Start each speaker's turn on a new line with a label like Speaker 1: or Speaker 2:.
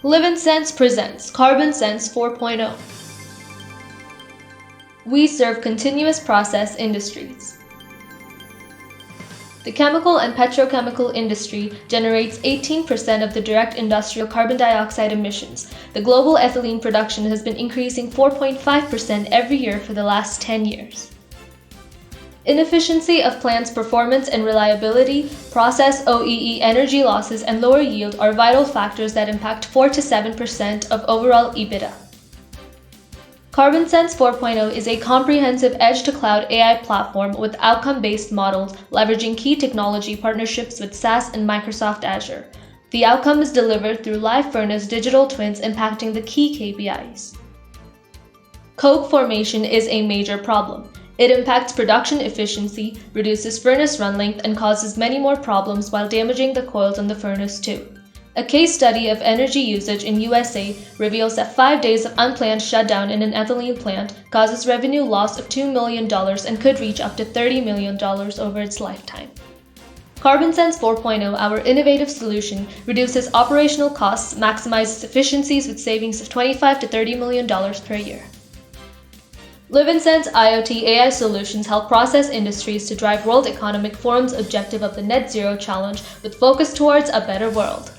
Speaker 1: LivNSense presents CarbonSense 4.0. We serve continuous process industries. The chemical and petrochemical industry generates 18% of the direct industrial carbon dioxide emissions. The global ethylene production has been increasing 4.5% every year for the last 10 years. Inefficiency of plants' performance and reliability, process OEE energy losses, and lower yield are vital factors that impact 4 to 7% of overall EBITDA. CarbonSense 4.0 is a comprehensive edge-to-cloud AI platform with outcome-based models leveraging key technology partnerships with SaaS and Microsoft Azure. The outcome is delivered through live furnace digital twins impacting the key KPIs. Coke formation is a major problem. It impacts production efficiency, reduces furnace run length, and causes many more problems while damaging the coils on the furnace too. A case study of energy usage in USA reveals that 5 days of unplanned shutdown in an ethylene plant causes revenue loss of $2 million and could reach up to $30 million over its lifetime. CarbonSense 4.0, our innovative solution, reduces operational costs, maximizes efficiencies with savings of $25 to $30 million per year. LivNSense IoT AI solutions help process industries to drive World Economic Forum's objective of the Net Zero Challenge with focus towards a better world.